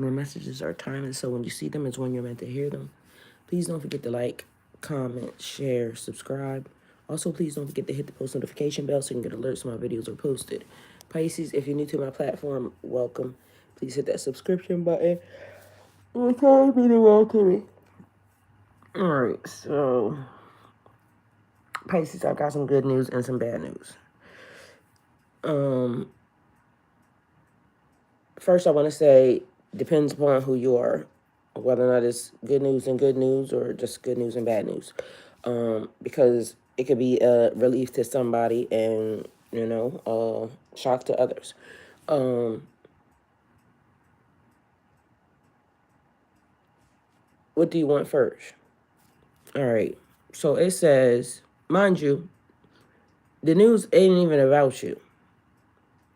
more messages are timeless, so when you see them, it's when you're meant to hear them. Please don't forget to like, comment, share, subscribe. Also, please don't forget to hit the post notification bell so you can get alerts when my videos are posted. Pisces, if you're new to my platform, welcome. Please hit that subscription button. It's time me to welcome me. Alright, so Pisces, I got some good news and some bad news. First I want to say, depends upon who you are, whether or not it's good news and good news or just good news and bad news. Because it could be a relief to somebody and, shock to others. What do you want first? All right. So it says, mind you, the news ain't even about you.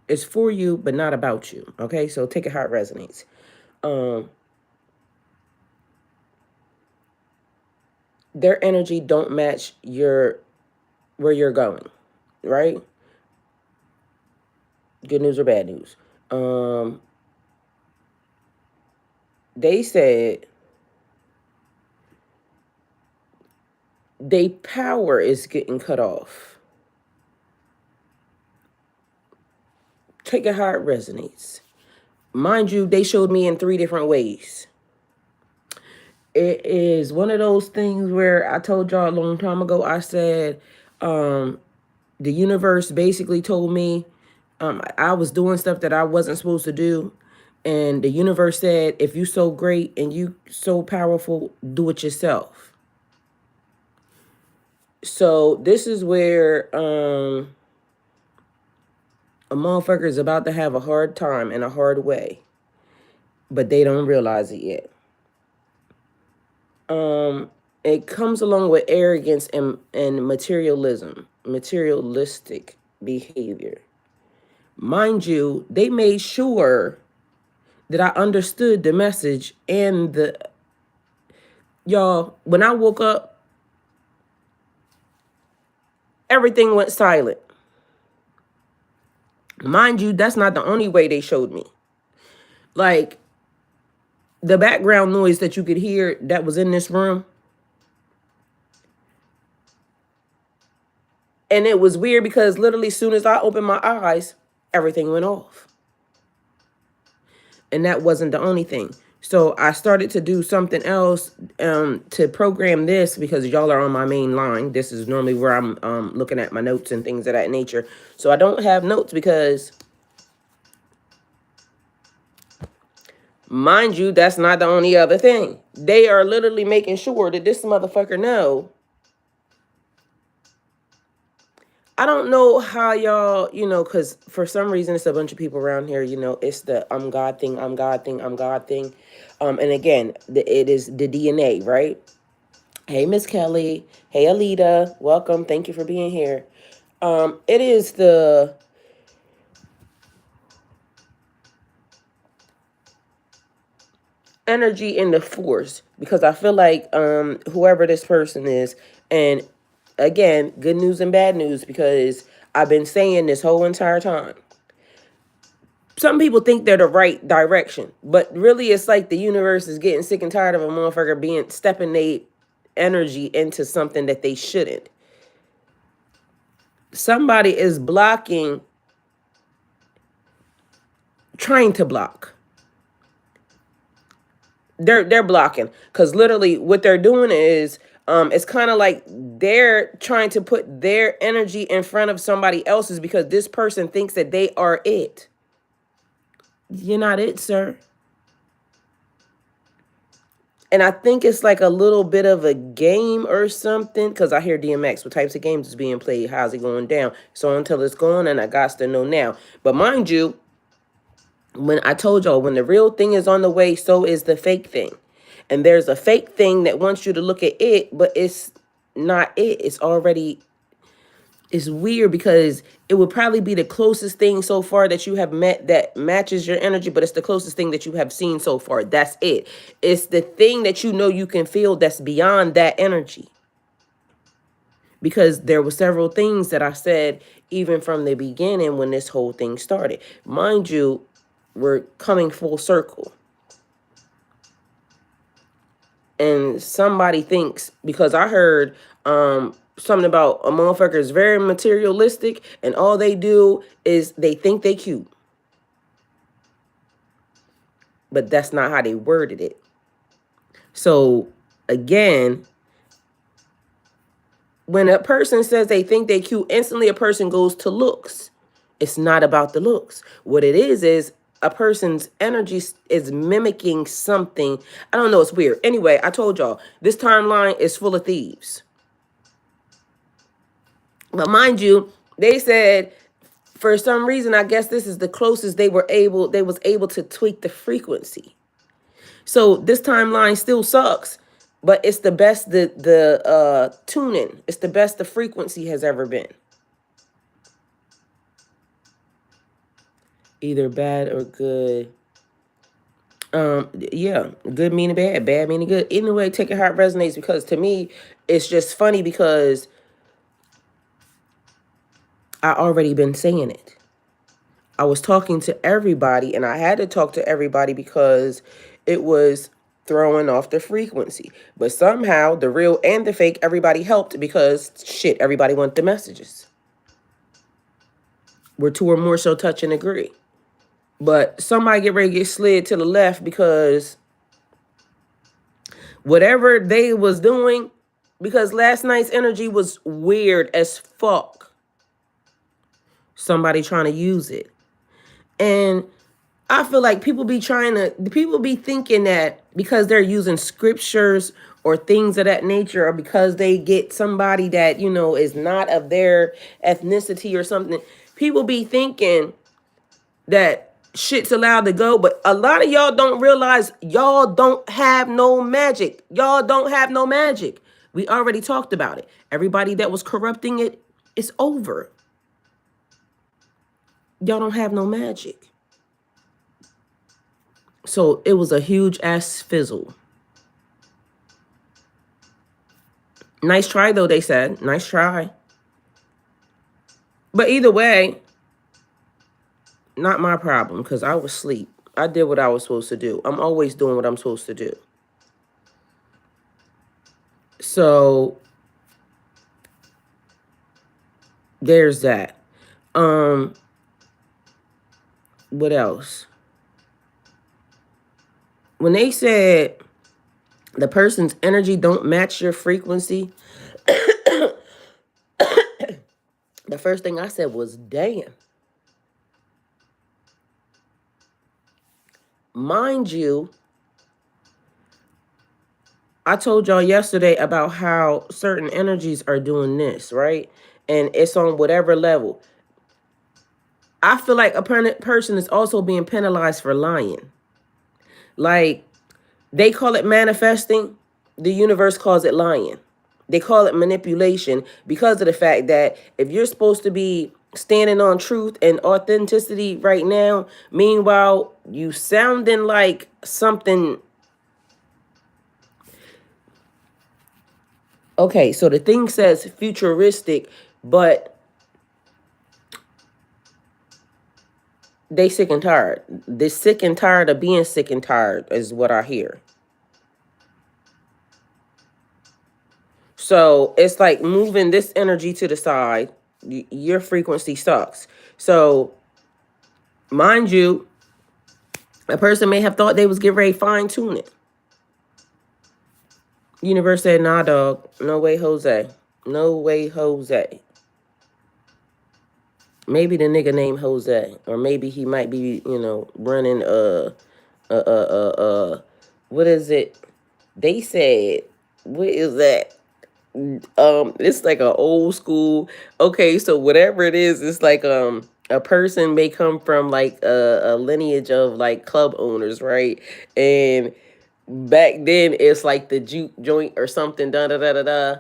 It's for you, but not about you. Okay, so take it how it resonates. Their energy don't match where you're going, right? Good news or bad news. They said their power is getting cut off. Take it how it resonates. Mind you, they showed me in 3 different ways. It is one of those things where I told y'all a long time ago, I said, the universe basically told me I was doing stuff that I wasn't supposed to do. And the universe said, if you so great and you so powerful, do it yourself. So this is where a motherfucker is about to have a hard time in a hard way, but they don't realize it yet. It comes along with arrogance and materialistic behavior. Mind you, they made sure that I understood the message and y'all, when I woke up, everything went silent. Mind you, that's not the only way they showed me. Like, the background noise that you could hear that was in this room. And it was weird because literally as soon as I opened my eyes, everything went off. And that wasn't the only thing. So I started to do something else to program this because y'all are on my main line. This is normally where I'm looking at my notes and things of that nature. So I don't have notes because, mind you, that's not the only other thing. They are literally making sure that this motherfucker know. I don't know how y'all, because for some reason it's a bunch of people around here, it's the I'm God thing, I'm God thing, I'm God thing. And again, it is the DNA, right? Hey, Miss Kelly. Hey, Alita. Welcome. Thank you for being here. It is the energy and the force, because I feel like whoever this person is, and again, good news and bad news, because I've been saying this whole entire time. Some people think they're the right direction, but really it's like the universe is getting sick and tired of a motherfucker stepping their energy into something that they shouldn't. Somebody is trying to block. They're blocking, because literally what they're doing is it's kind of like they're trying to put their energy in front of somebody else's because this person thinks that they are it. You're not it, sir. And I think it's like a little bit of a game or something, because I hear DMX, what types of games is being played, how's it going down? So until it's gone, and I got to know now. But mind you, when I told y'all, when the real thing is on the way, so is the fake thing. And there's a fake thing that wants you to look at it, but it's not it. It's weird because it would probably be the closest thing so far that you have met that matches your energy, but it's the closest thing that you have seen so far. That's it. It's the thing that you can feel that's beyond that energy. Because there were several things that I said even from the beginning when this whole thing started. Mind you, we're coming full circle. And somebody thinks, because I heard something about a motherfucker is very materialistic and all they do is they think they cute. But that's not how they worded it. So again, when a person says they think they cute, instantly a person goes to looks. It's not about the looks. What it is a person's energy is mimicking something. I don't know, it's weird. Anyway, I told y'all, this timeline is full of thieves. But mind you, they said for some reason, I guess this is the closest they was able to tweak the frequency. So this timeline still sucks, but it's the best the tuning. It's the best the frequency has ever been. Either bad or good. Yeah, good meaning bad meaning good. Either way, take it how it resonates, because to me, it's just funny because I already been saying it. I was talking to everybody, and I had to talk to everybody because it was throwing off the frequency. But somehow, the real and the fake, everybody helped because, shit, everybody want the messages. Where two or more shall touch and agree. But somebody get ready to get slid to the left because whatever they was doing, because last night's energy was weird as fuck. Somebody trying to use it. And I feel like people be thinking that because they're using scriptures or things of that nature, or because they get somebody that, is not of their ethnicity or something, people be thinking that shit's allowed to go. But a lot of y'all don't realize y'all don't have no magic. Y'all don't have no magic. We already talked about it. Everybody that was corrupting it, it's over. Y'all don't have no magic. So it was a huge ass fizzle. Nice try though, they said. Nice try. But either way, not my problem, because I was asleep. I did what I was supposed to do. I'm always doing what I'm supposed to do. So there's that. What else? When they said the person's energy don't match your frequency, the first thing I said was, damn. Mind you, I told y'all yesterday about how certain energies are doing this, right? And it's on whatever level. I feel like a person is also being penalized for lying. Like, they call it manifesting. The universe calls it lying. They call it manipulation because of the fact that if you're supposed to be standing on truth and authenticity right now, meanwhile, you sounding like something. Okay, so the thing says futuristic, but they sick and tired. They're sick and tired of being sick and tired is what I hear. So it's like moving this energy to the side. Your frequency sucks. So mind you, a person may have thought they was getting ready to fine tune it. Universe said, nah, dog. No way, Jose. No way, Jose. Maybe the nigga named Jose, or maybe he might be, running what is it? They said, what is that? It's like an old school. Okay, so whatever it is, it's like a person may come from like a lineage of like club owners, right? And back then it's like the juke joint or something, da da da da da.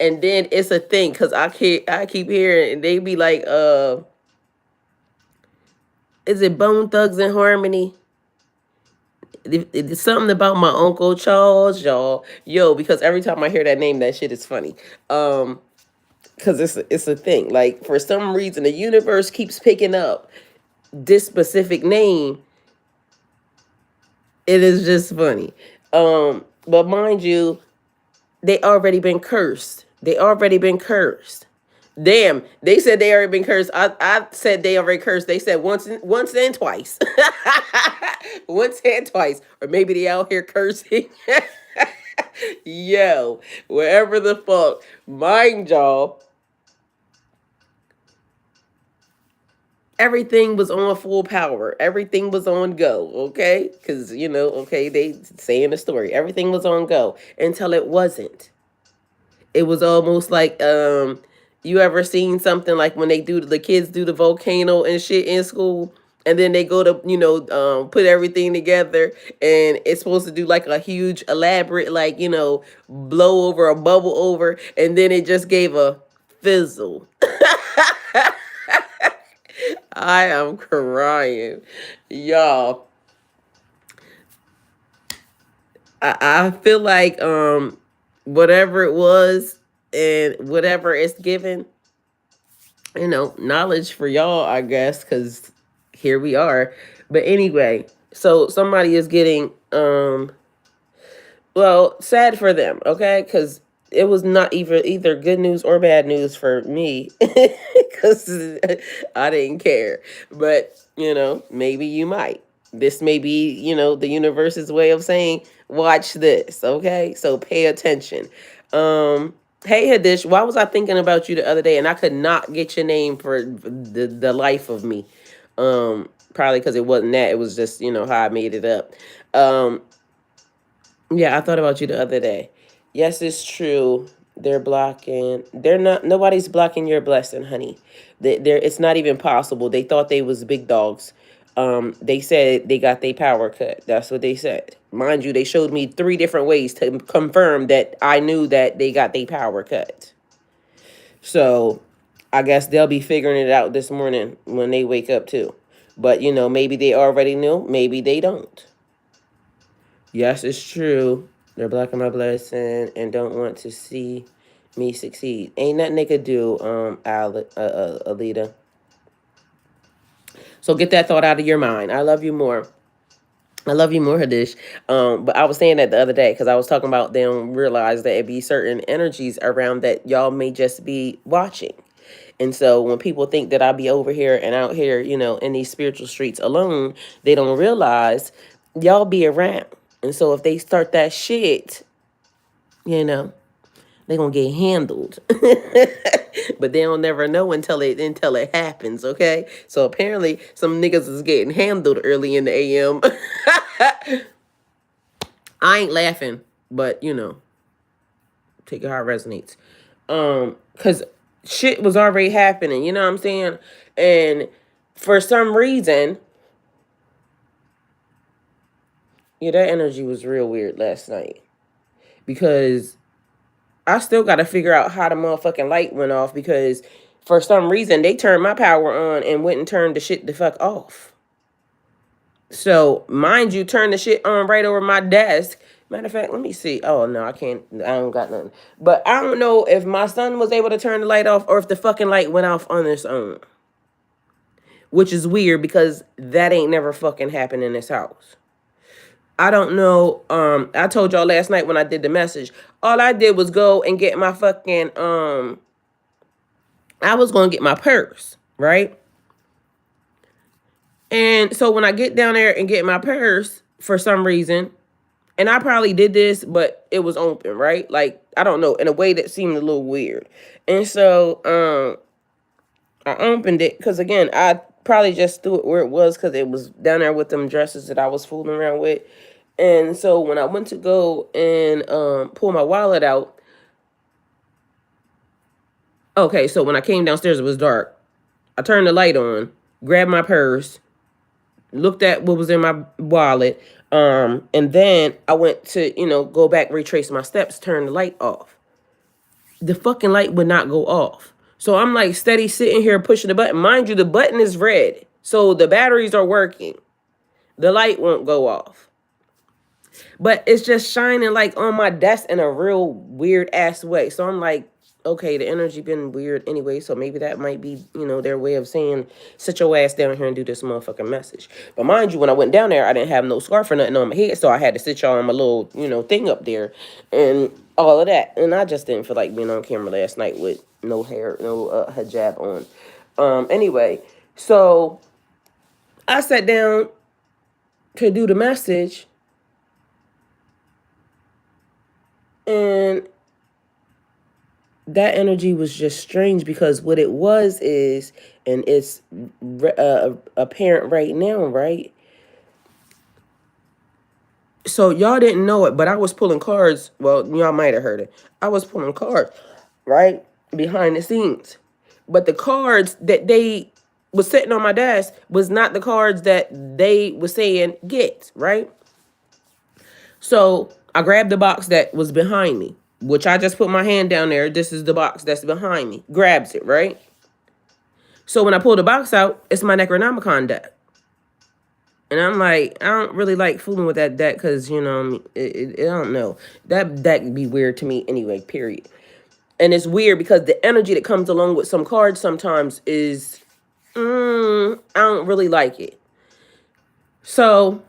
And then it's a thing because I keep hearing and they be like, is it Bone Thugs and Harmony? It's something about my Uncle Charles, y'all. Yo, because every time I hear that name, that shit is funny. Because it's a thing. Like, for some reason, the universe keeps picking up this specific name. It is just funny. But mind you, they already been cursed. They already been cursed. Damn, they said they already been cursed. I said they already cursed. They said once and twice. Once and twice. Or maybe they out here cursing. Yo, wherever the fuck. Mind y'all, everything was on full power. Everything was on go, okay? Because, okay, they say in the story, everything was on go until it wasn't. It was almost like you ever seen something like when the kids do the volcano and shit in school, and then they go to put everything together, and it's supposed to do like a huge elaborate like blow over a bubble over, and then it just gave a fizzle. I am crying, y'all. I feel like whatever it was and whatever it's given, knowledge for y'all, I guess, because here we are. But anyway, so somebody is getting well, sad for them, okay? Because it was not either good news or bad news for me, because I didn't care. But maybe you might. This may be the universe's way of saying, watch this, okay? So pay attention. Hey Hadish, why was I thinking about you the other day and I could not get your name for the life of me? Probably because it wasn't that. It was just how I made it up. Yeah, I thought about you the other day. Yes, it's true. They're blocking. They're not. Nobody's blocking your blessing, honey. It's not even possible. They thought they was big dogs. They said they got their power cut. That's what they said. Mind you, they showed me 3 different ways to confirm that I knew that they got their power cut. So, I guess they'll be figuring it out this morning when they wake up too. But maybe they already knew. Maybe they don't. Yes, it's true. They're blocking my blessing and don't want to see me succeed. Ain't nothing they could do, Alita. So get that thought out of your mind. I love you more. I love you more, Hadish. But I was saying that the other day because I was talking about them realize that it be certain energies around that y'all may just be watching. And so when people think that I'll be over here and out here, in these spiritual streets alone, they don't realize y'all be around. And so if they start that shit, they're going to get handled. But they don't never know until it happens, okay? So apparently some niggas is getting handled early in the AM. I ain't laughing, but take it how it resonates. Cause shit was already happening, you know what I'm saying? And for some reason, yeah, that energy was real weird last night. Because I still got to figure out how the motherfucking light went off, because for some reason they turned my power on and went and turned the shit the fuck off. So, mind you, turn the shit on right over my desk. Matter of fact, let me see. Oh, no, I can't. I don't got nothing. But I don't know if my son was able to turn the light off or if the fucking light went off on its own. Which is weird because that ain't never fucking happened in this house. I don't know. I told y'all last night when I did the message, all I did was go and get my fucking, I was going to get my purse, right? And so when I get down there and get my purse, for some reason, and I probably did this, but it was open, right? Like, I don't know, in a way that seemed a little weird. And so I opened it because, again, I probably just threw it where it was because it was down there with them dresses that I was fooling around with. And so when I went to go and pull my wallet out, okay, so when I came downstairs, it was dark. I turned the light on, grabbed my purse, looked at what was in my wallet, and then I went to, go back, retrace my steps, turn the light off. The fucking light would not go off. So I'm like steady sitting here pushing the button. Mind you, the button is red. So the batteries are working. The light won't go off. But it's just shining like on my desk in a real weird ass way. So I'm like, okay, the energy been weird anyway, so maybe that might be, their way of saying, sit your ass down here and do this motherfucking message. But mind you, when I went down there, I didn't have no scarf or nothing on my head, so I had to sit y'all on my little, thing up there and all of that. And I just didn't feel like being on camera last night with no hair, no hijab on. Anyway, so I sat down to do the message, and that energy was just strange because what it was is, and it's apparent right now, right? So y'all didn't know it, but I was pulling cards. Well, y'all might have heard it. I was pulling cards, right? Behind the scenes. But the cards that they was sitting on my desk was not the cards that they was saying get, right? So I grabbed the box that was behind me, which I just put my hand down there. This is the box that's behind me. Grabs it, right? So when I pull the box out, it's my Necronomicon deck. And I'm like, I don't really like fooling with that deck because, I don't know. That deck be weird to me anyway, period. And it's weird because the energy that comes along with some cards sometimes is, I don't really like it. So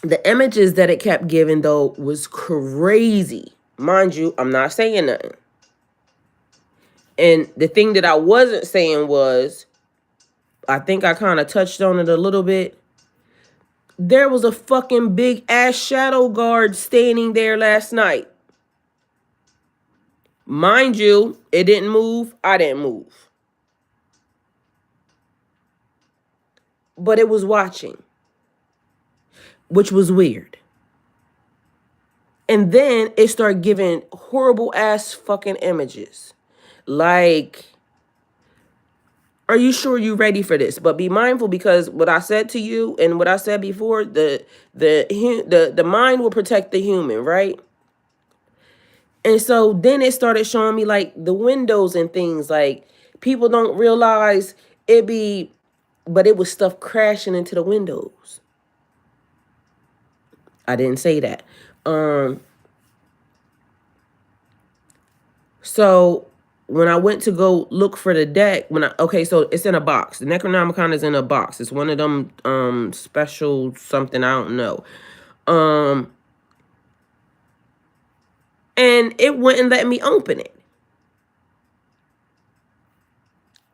the images that it kept giving, though, was crazy. Mind you, I'm not saying nothing. And the thing that I wasn't saying was, I think I kind of touched on it a little bit. There was a fucking big ass shadow guard standing there last night. Mind you, it didn't move. I didn't move. But it was watching, which was weird. And then it started giving horrible ass fucking images. Like, are you sure you're ready for this? But be mindful, because what I said to you and what I said before, the mind will protect the human, right? And so then it started showing me like the windows and things, like people don't realize but it was stuff crashing into the windows. I didn't say that. So when I went to go look for the deck, so it's in a box. The Necronomicon is in a box. It's one of them special something, I don't know. And it wouldn't let me open it.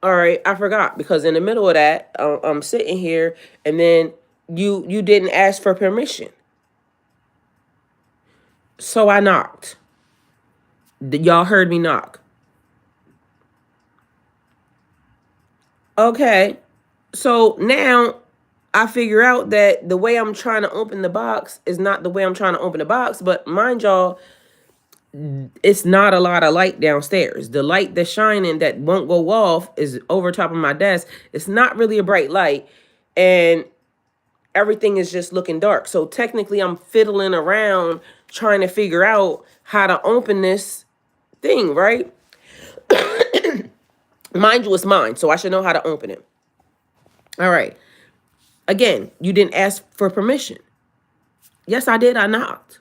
All right, I forgot, because in the middle of that, I'm sitting here, and then you didn't ask for permission. So I knocked. Y'all heard me knock. Okay, so now I figure out that the way I'm trying to open the box is not the way I'm trying to open the box, but mind y'all, it's not a lot of light downstairs. The light that's shining that won't go off is over top of my desk. It's not really a bright light, and everything is just looking dark. So technically I'm fiddling around trying to figure out how to open this thing, right? Mind you, it's mine, so I should know how to open it. All right. Again, you didn't ask for permission. Yes, I did. I knocked.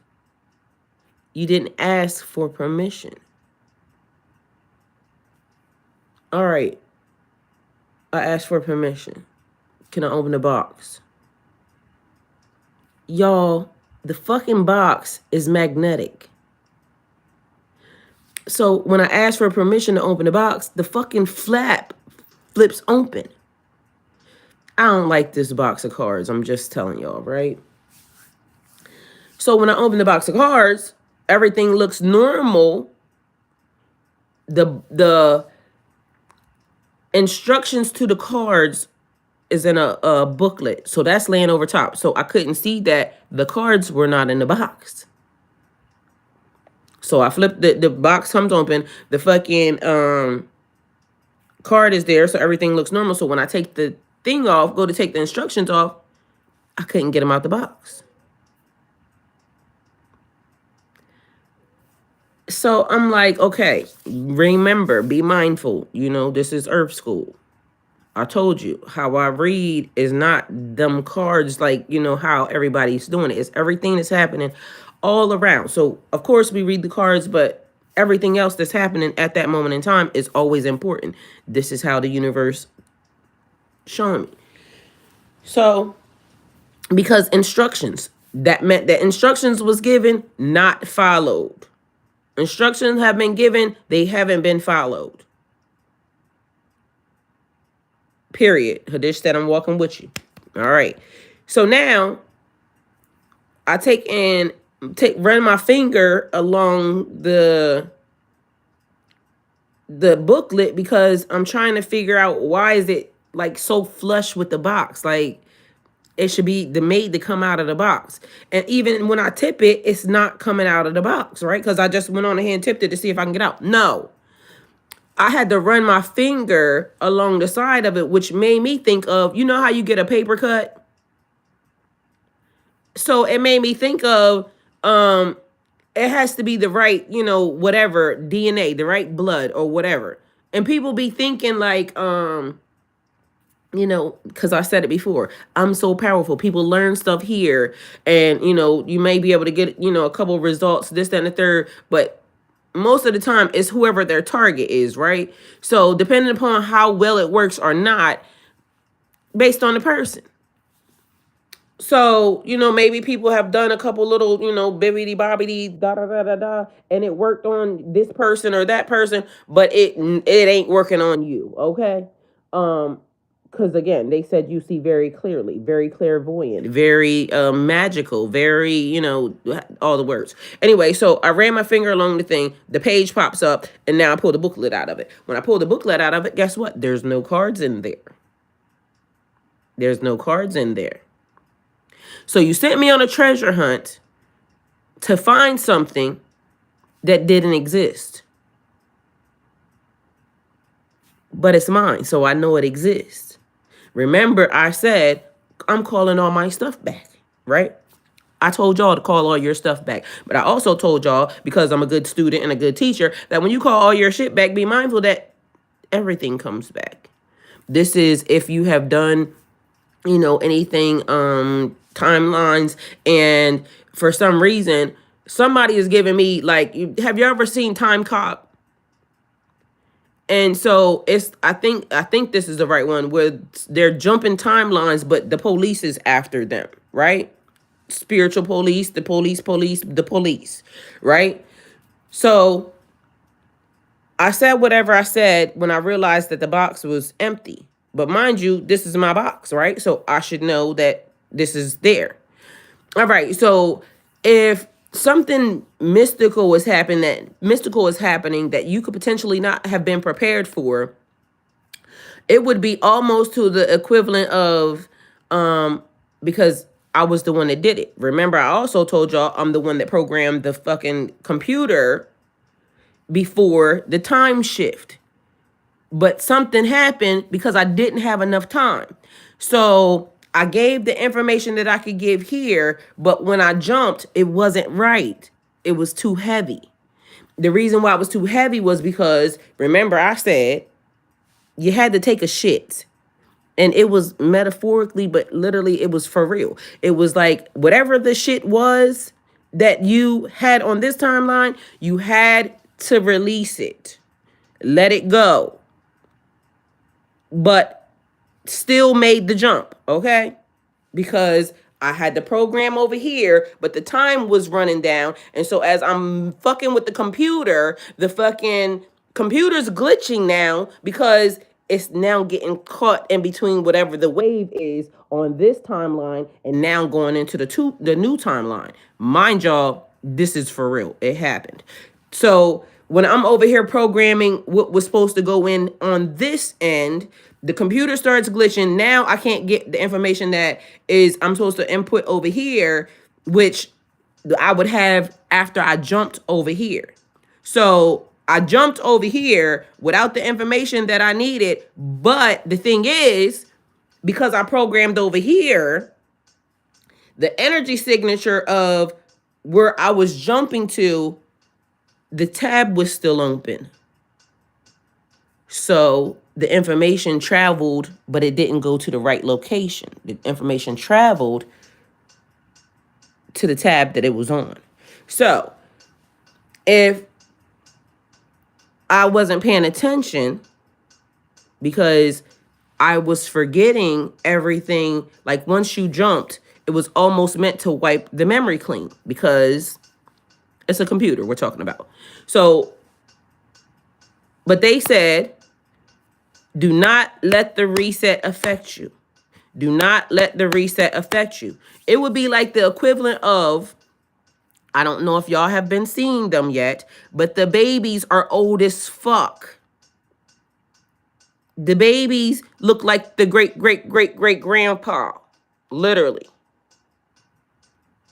You didn't ask for permission. All right. I asked for permission. Can I open the box? Y'all, the fucking box is magnetic. So when I asked for permission to open the box, the fucking flap flips open. I don't like this box of cards. I'm just telling y'all, right? So when I open the box of cards, everything looks normal. The instructions to the cards is in a booklet. So that's laying over top. So I couldn't see that the cards were not in the box. So I flipped the box comes open. The fucking card is there. So everything looks normal. So when I take the thing off, go to take the instructions off, I couldn't get them out the box. So I'm like, okay, remember, be mindful. This is Earth School. I told you, how I read is not them cards like, how everybody's doing it. It's everything that's happening all around. So, of course, we read the cards, but Everything else that's happening at that moment in time is always important. This is how the universe showing me. So, because instructions, that meant that instructions was given, not followed. Instructions have been given, they haven't been followed. Period. Hadish said, I'm walking with you. All right. So now I run my finger along the booklet because I'm trying to figure out why is it like so flush with the box. Like it should be made to come out of the box. And even when I tip it, it's not coming out of the box, right? Because I just went on ahead and tipped it to see if I can get out. No. I had to run my finger along the side of it, which made me think of, you know how you get a paper cut? So it made me think of, it has to be the right, whatever, DNA, the right blood or whatever. And people be thinking like, because I said it before, I'm so powerful. People learn stuff here and, you may be able to get, a couple of results, this, that, and the third, but most of the time it's whoever their target is, right? So depending upon how well it works or not, based on the person. So, maybe people have done a couple little, bibbity bobbity da da da da da, and it worked on this person or that person, but it ain't working on you, okay? Because again, they said you see very clearly, very clairvoyant, very magical, very, all the words. Anyway, so I ran my finger along the thing, the page pops up, and now I pull the booklet out of it. When I pull the booklet out of it, guess what? There's no cards in there. There's no cards in there. So you sent me on a treasure hunt to find something that didn't exist. But it's mine, so I know it exists. Remember, I said, I'm calling all my stuff back, right? I told y'all to call all your stuff back. But I also told y'all, because I'm a good student and a good teacher, that when you call all your shit back, be mindful that everything comes back. This is if you have done, anything, timelines, and for some reason, somebody is giving me, like, have you ever seen Time Cop? And so I think this is the right one where they're jumping timelines, but the police is after them, right? Spiritual police, the police, right? So I said whatever I said when I realized that the box was empty. But mind you, this is my box, right? So I should know that this is there. All right. So if something mystical is happening that you could potentially not have been prepared for, it would be almost to the equivalent of, because I was the one that did it. Remember, I also told y'all I'm the one that programmed the fucking computer before the time shift. But something happened because I didn't have enough time. So I gave the information that I could give here, but when I jumped, it wasn't right. It was too heavy. The reason why it was too heavy was because, remember, I said you had to take a shit. And it was metaphorically, but literally it was for real. It was like whatever the shit was that you had on this timeline, you had to release it. Let it go. But still made the jump, okay? Because I had the program over here, but the time was running down. And so as I'm fucking with the fucking computer's glitching now because it's now getting caught in between whatever the wave is on this timeline and now going into the new timeline. Mind y'all, this is for real. It happened. So when I'm over here programming what was supposed to go in on this end, the computer starts glitching. Now I can't get the information that is I'm supposed to input over here, which I would have after I jumped over here. So I jumped over here without the information that I needed. But the thing is, because I programmed over here, the energy signature of where I was jumping to, the tab was still open. So the information traveled, but it didn't go to the right location. The information traveled to the tab that it was on. So if I wasn't paying attention because I was forgetting everything. Like once you jumped, it was almost meant to wipe the memory clean because it's a computer we're talking about. So, but they said, do not let the reset affect you. Do not let the reset affect you. It would be like the equivalent of, I don't know if y'all have been seeing them yet, but the babies are old as fuck. The babies look like the great, great, great, great grandpa. Literally.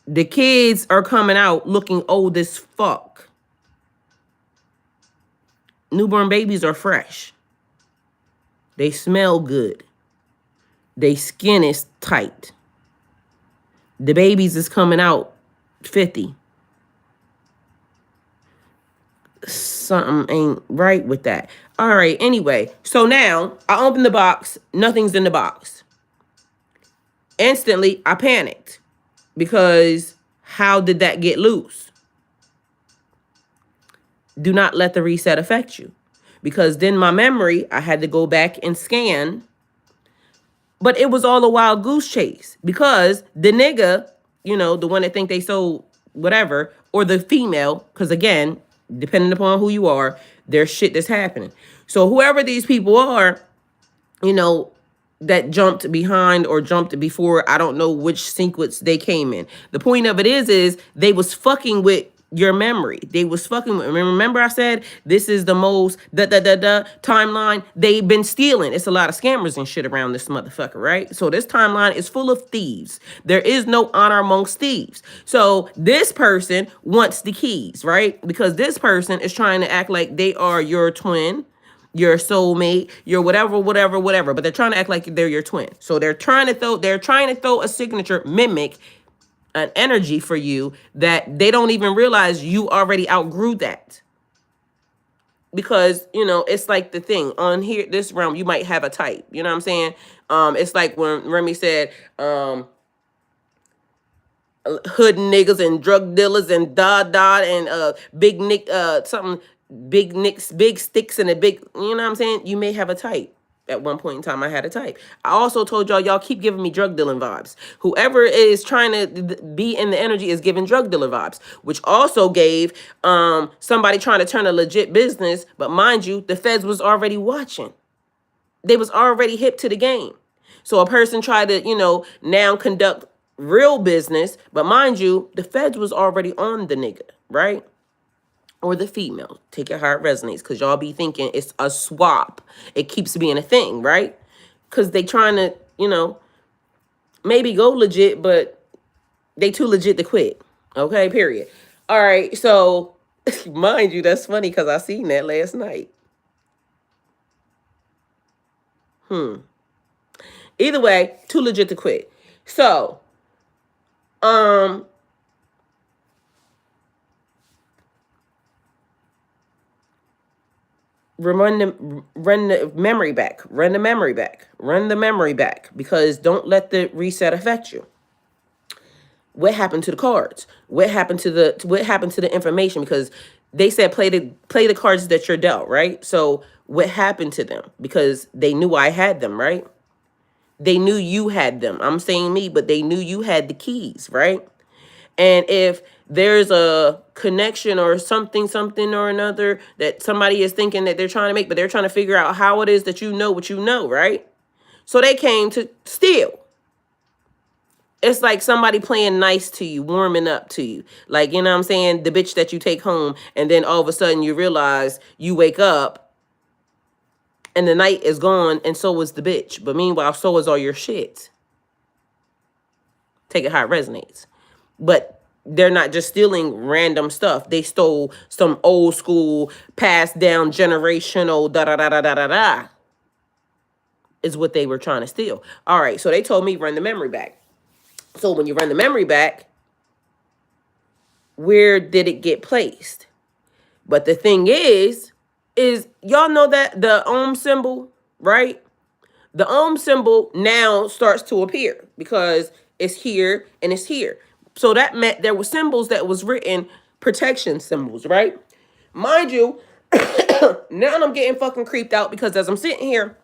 The kids are coming out looking old as fuck. Newborn babies are fresh. They smell good. They skin is tight. The babies is coming out 50. Something ain't right with that. All right, anyway. So now I open the box. Nothing's in the box. Instantly, I panicked because how did that get loose? Do not let the reset affect you. Because then my memory, I had to go back and scan. But it was all a wild goose chase because the nigga, you know, the one that think they sold whatever, or the female, because again, depending upon who you are, there's shit that's happening. So whoever these people are, you know, that jumped behind or jumped before, I don't know which sequence they came in. The point of it is they was fucking with your memory. They was fucking with, remember I said this is the most timeline they've been stealing. It's a lot of scammers and shit around this motherfucker, right? So this timeline is full of thieves. There is no honor amongst thieves. So this person wants the keys, right? Because this person is trying to act like they are your twin, your soulmate, your whatever, but they're trying to act like they're your twin. So they're trying to throw a signature, mimic an energy for you that they don't even realize you already outgrew that. Because, you know, it's like the thing on here, this realm, you might have a type, you know what I'm saying? It's like when Remy said, hood niggas and drug dealers and and big Nick, something big nicks, big sticks and a big, you know what I'm saying? You may have a type. At one point in time, I had a type. I also told y'all keep giving me drug dealing vibes. Whoever is trying to be in the energy is giving drug dealer vibes, which also gave somebody trying to turn a legit business. But mind you, the feds was already watching. They was already hip to the game. So a person tried to, you know, now conduct real business. But mind you, the feds was already on the nigga, right? Or the female. Take it how it resonates. Because y'all be thinking it's a swap. It keeps being a thing, right? Because they trying to, you know, maybe go legit, but they too legit to quit. Okay, period. All right, so mind you, that's funny because I seen that last night. Either way, too legit to quit. So, run the memory back. Run the memory back. Run the memory back because don't let the reset affect you. What happened to the cards? What happened to the information? Because they said play the cards that you're dealt, right? So what happened to them? Because they knew I had them, right? They knew you had them. I'm saying me, but they knew you had the keys, right? And if there's a connection or something or another that somebody is thinking that they're trying to make, but they're trying to figure out how it is that you know what you know, right? So they came to steal. It's like somebody playing nice to you, warming up to you. Like, you know what I'm saying? The bitch that you take home, and then all of a sudden you realize you wake up and the night is gone, and so is the bitch. But meanwhile, so is all your shit. Take it how it resonates. But they're not just stealing random stuff. They stole some old school, passed down generational da-da-da-da-da-da-da. Is what they were trying to steal. All right, so they told me run the memory back. So when you run the memory back, where did it get placed? But the thing is y'all know that the symbol, right? The symbol now starts to appear because it's here and it's here. So that meant there were symbols that was written, protection symbols, right? Mind you, Now I'm getting fucking creeped out because as I'm sitting here,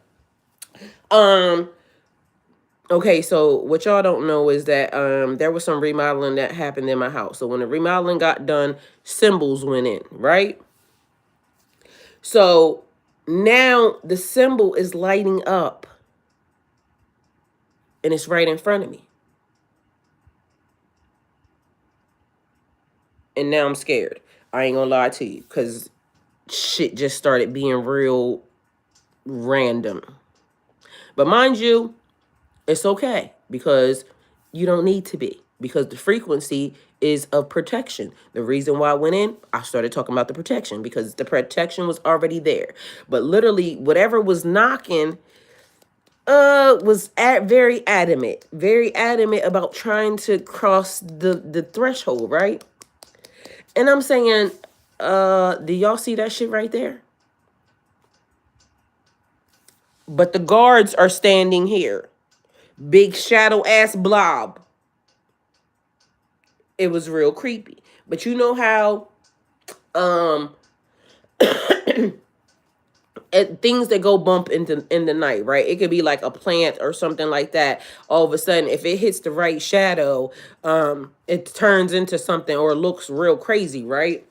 um, okay, so what y'all don't know is that there was some remodeling that happened in my house. So when the remodeling got done, symbols went in, right? So now the symbol is lighting up and it's right in front of me. And now I'm scared. I ain't gonna lie to you because shit just started being real random. But mind you, it's okay because you don't need to be, because the frequency is of protection. The reason why I went in, I started talking about the protection because the protection was already there. But literally whatever was knocking was very adamant about trying to cross the threshold, right? And I'm saying, do y'all see that shit right there? But the guards are standing here. Big shadow ass blob. It was real creepy. But you know how things that go bump in the night, right? It could be like a plant or something like that. All of a sudden, if it hits the right shadow, it turns into something or looks real crazy, right?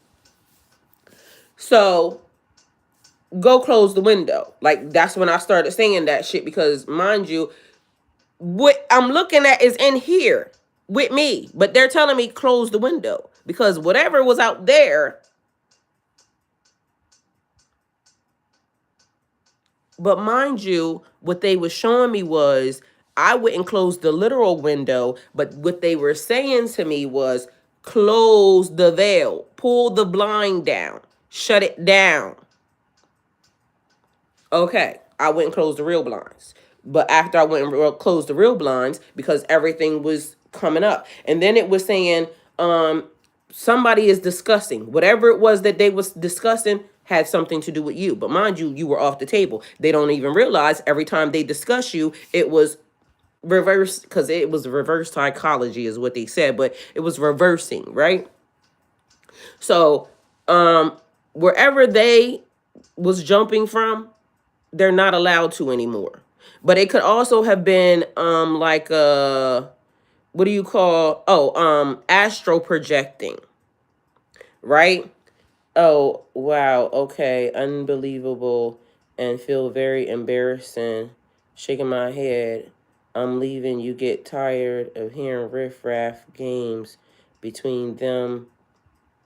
So go close the window. Like that's when I started saying that shit because mind you, what I'm looking at is in here with me, but they're telling me close the window because whatever was out there. But mind you, what they were showing me was I wouldn't close the literal window, but what they were saying to me was close the veil, pull the blind down, shut it down. Okay, I went and closed the real blinds. But after I went and closed the real blinds, because everything was coming up. And then it was saying, somebody is discussing. Whatever it was that they was discussing had something to do with you. But mind you, you were off the table. They don't even realize every time they discuss you, it was reverse, because it was reverse psychology is what they said, but it was reversing, right? So, wherever they was jumping from, they're not allowed to anymore. But it could also have been like what do you call astro projecting, right? Oh wow, okay, unbelievable, and feel very embarrassing, shaking my head. I'm leaving. You get tired of hearing riffraff games between them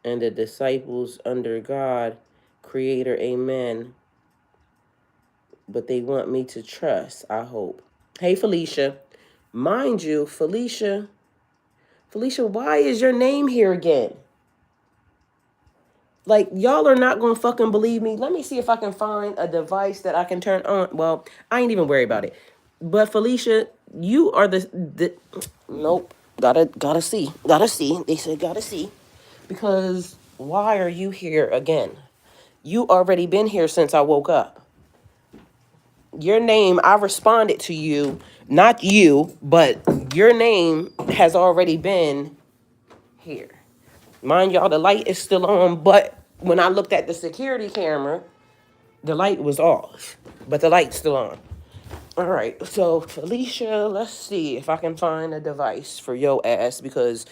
and the disciples under God, Creator, Amen. But they want me to trust, I hope. Hey, Felicia. Mind you, Felicia, why is your name here again? Like, y'all are not going to fucking believe me. Let me see if I can find a device that I can turn on. Well, I ain't even worried about it. But Felicia, you are the nope. Gotta see. Gotta see. They said gotta see. Because why are you here again? You already been here since I woke up. Your name, I responded to you, not you, but your name has already been here. Mind y'all, the light is still on, but when I looked at the security camera, the light was off, but the light's still on. All right, so Felicia, let's see if I can find a device for your ass because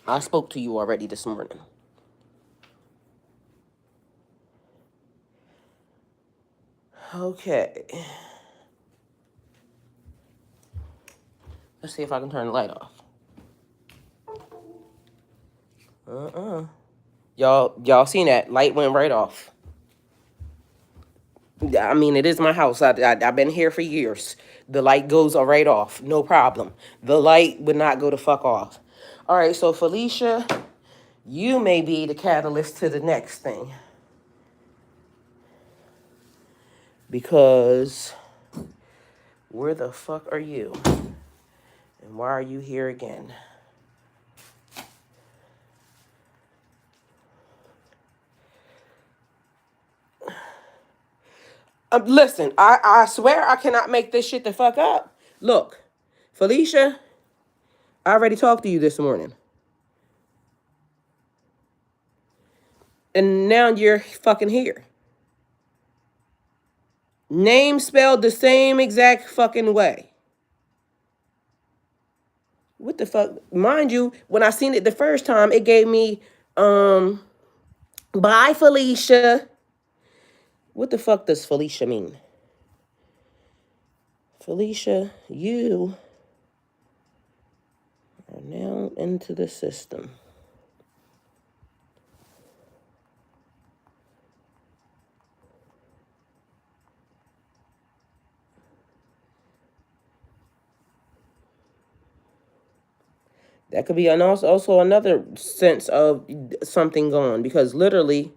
I spoke to you already this morning. Okay. Let's see if I can turn the light off. Y'all seen that? Light went right off. I mean, it is my house. I've been here for years. The light goes right off. No problem. The light would not go the fuck off. All right, so Felicia, you may be the catalyst to the next thing. Because where the fuck are you? And why are you here again? Listen, I swear I cannot make this shit the fuck up. Look, Felicia, I already talked to you this morning. And now you're fucking here. Name spelled the same exact fucking way. What the fuck? Mind you, when I seen it the first time, it gave me, bye, Felicia. What the fuck does Felicia mean? Felicia, you are now into the system. That could be also another sense of something gone, because literally,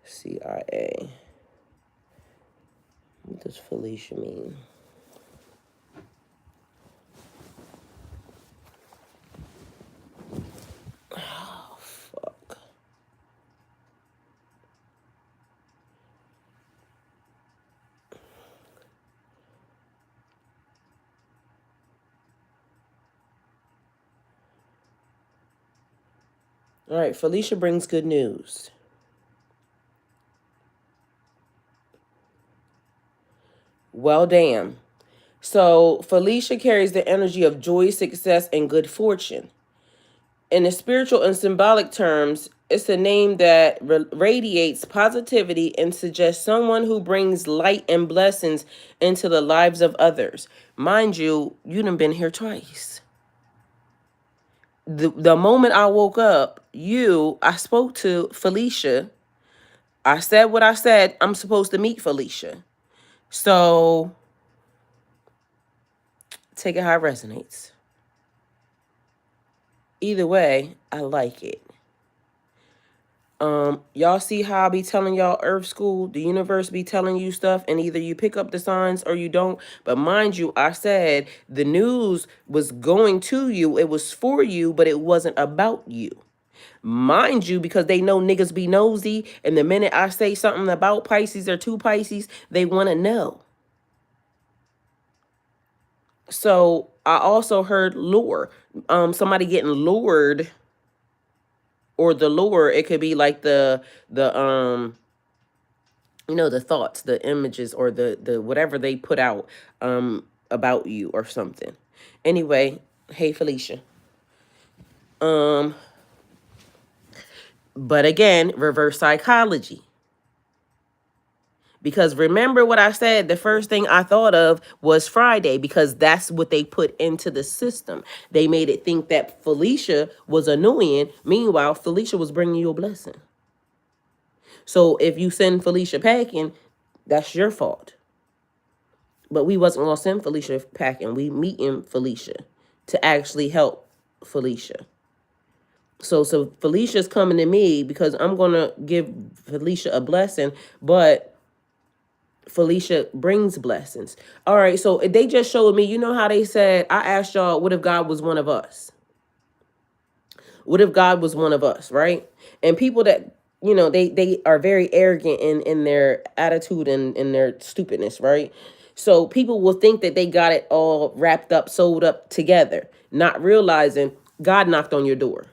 CIA. What does Felicia mean? Oh, fuck. All right, Felicia brings good news. Well, damn. So Felicia carries the energy of joy, success, and good fortune. In the spiritual and symbolic terms, it's a name that radiates positivity and suggests someone who brings light and blessings into the lives of others. Mind you, you done been here twice. The moment I woke up, I spoke to Felicia. I said what I said. I'm supposed to meet Felicia. So take it how it resonates. Either way, I like it. Y'all see how I be telling y'all Earth School, the universe be telling you stuff, and either you pick up the signs or you don't. But mind you, I said the news was going to you. It was for you, but it wasn't about you. Mind you, because they know niggas be nosy, and the minute I say something about Pisces or to Pisces, they want to know. So I also heard lure. Somebody getting lured, or the lure. It could be like the the thoughts, the images, or the whatever they put out about you or something. Anyway, hey Felicia. But again, reverse psychology. Because remember what I said, the first thing I thought of was Friday, because that's what they put into the system. They made it think that Felicia was annoying. Meanwhile, Felicia was bringing you a blessing. So if you send Felicia packing, that's your fault. But we wasn't going to send Felicia packing. We meeting Felicia to actually help Felicia. So Felicia's coming to me because I'm going to give Felicia a blessing, but Felicia brings blessings. All right, so they just showed me, you know how they said, I asked y'all, what if God was one of us? What if God was one of us, right? And people that, they are very arrogant in their attitude and in their stupidness, right? So people will think that they got it all wrapped up, sewed up together, not realizing God knocked on your door.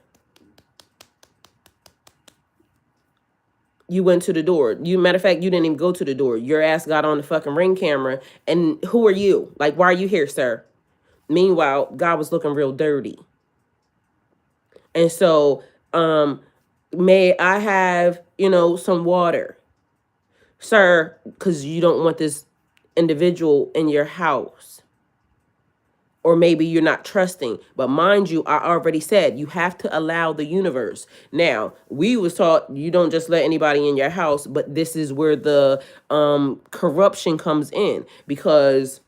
You went to the door. Matter of fact, you didn't even go to the door. Your ass got on the fucking Ring camera. And who are you? Like, why are you here, sir? Meanwhile, God was looking real dirty. And so, may I have, some water, sir, because you don't want this individual in your house. Or maybe you're not trusting. But mind you, I already said you have to allow the universe. Now, we was taught you don't just let anybody in your house, but this is where the corruption comes in, because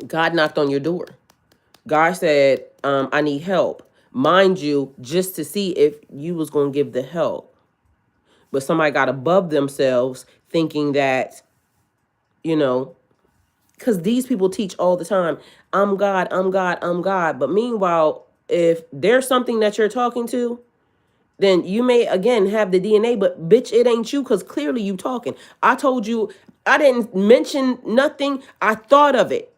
God knocked on your door. God said, I need help. Mind you, just to see if you was going to give the help. But somebody got above themselves thinking that, because these people teach all the time, I'm God, I'm God, I'm God. But meanwhile, if there's something that you're talking to then you may again have the DNA, but bitch, it ain't you because clearly you talking. I told you I didn't mention nothing. I thought of it.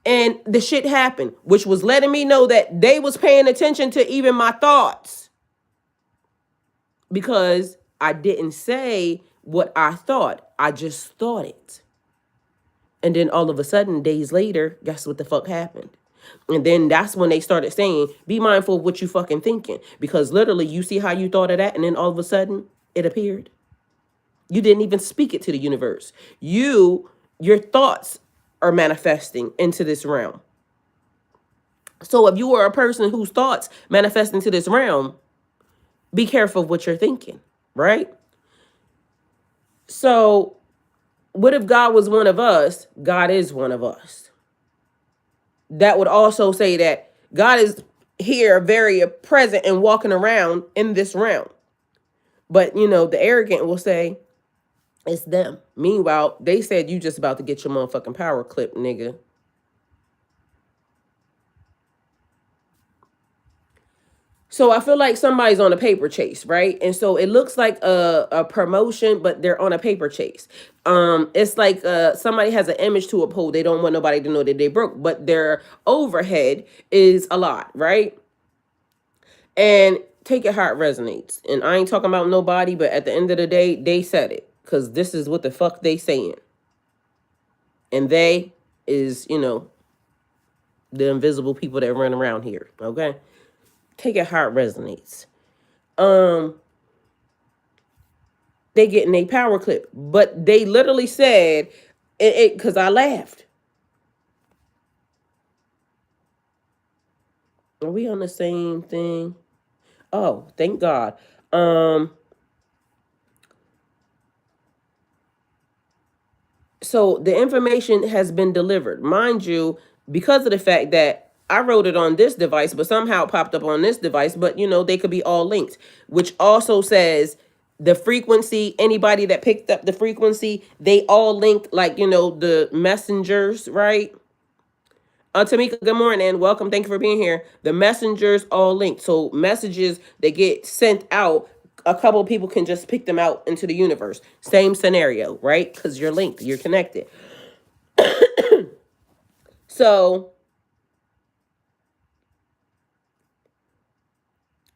And the shit happened, which was letting me know that they was paying attention to even my thoughts. Because I didn't say what I thought. I just thought it. And then all of a sudden, days later, guess what the fuck happened? And then that's when they started saying, be mindful of what you fucking thinking. Because literally, you see how you thought of that, and then all of a sudden, it appeared. You didn't even speak it to the universe. Your thoughts are manifesting into this realm. So if you are a person whose thoughts manifest into this realm, be careful of what you're thinking, right? So what if God was one of us? God is one of us. That would also say that God is here, very present and walking around in this realm. But, the arrogant will say, it's them. Meanwhile, they said you just about to get your motherfucking power clip, nigga. So I feel like somebody's on a paper chase, right? And so it looks like a promotion, but they're on a paper chase. It's like somebody has an image to uphold. They don't want nobody to know that they broke, but their overhead is a lot, right? And take it how it resonates. And I ain't talking about nobody, but at the end of the day, they said it. Because this is what the fuck they saying. And they is, the invisible people that run around here, okay? Take it how it resonates. They getting a power clip. But they literally said it because I laughed. Are we on the same thing? Oh, thank God. So the information has been delivered. Mind you, because of the fact that I wrote it on this device, but somehow it popped up on this device, but they could be all linked, which also says the frequency, anybody that picked up the frequency, they all linked like, the messengers, right? Tamika, good morning. Welcome. Thank you for being here. The messengers all linked. So messages that get sent out, a couple of people can just pick them out into the universe. Same scenario, right? Because you're linked, you're connected. So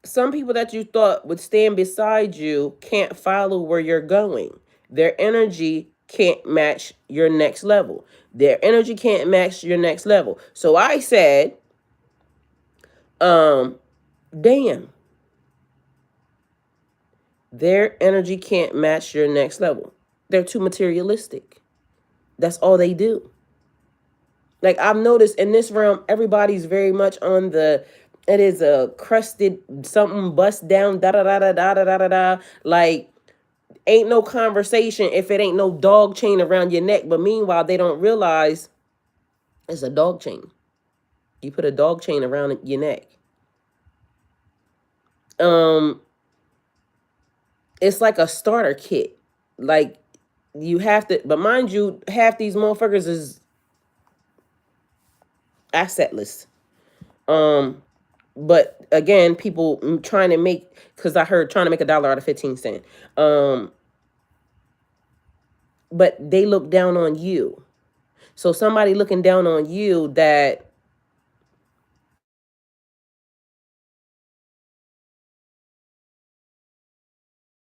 some people that you thought would stand beside you can't follow where you're going. Their energy can't match your next level. Their energy can't match your next level. So I said, damn. Their energy can't match your next level. They're too materialistic. That's all they do. Like I've noticed in this realm, everybody's very much on it is a crusted something bust down, da da da da da da da da. Like ain't no conversation if it ain't no dog chain around your neck. But meanwhile, they don't realize it's a dog chain. You put a dog chain around your neck. It's like a starter kit. Like you have to, but mind you, half these motherfuckers is assetless. But again, people trying to make, because I heard trying to make $1 out of 15 cents. But they look down on you. So somebody looking down on you that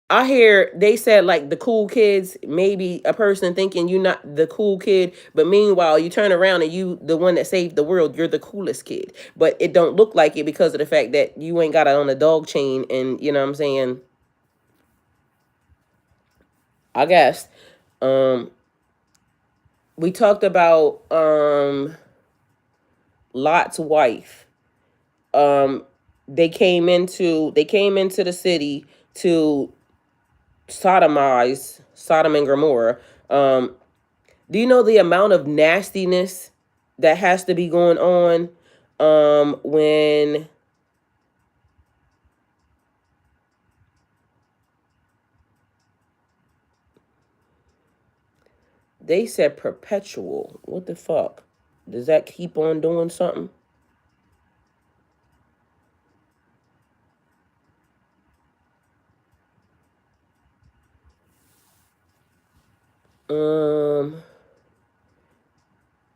I hear they said like the cool kids, maybe a person thinking you're not the cool kid, but meanwhile you turn around and you the one that saved the world, you're the coolest kid. But it don't look like it because of the fact that you ain't got it on a dog chain and you know what I'm saying? I guess. We talked about Lot's wife. They came into the city to sodomize Sodom and Gomorrah. Do you know the amount of nastiness that has to be going on when they said perpetual? What the fuck? Does that keep on doing something? Um,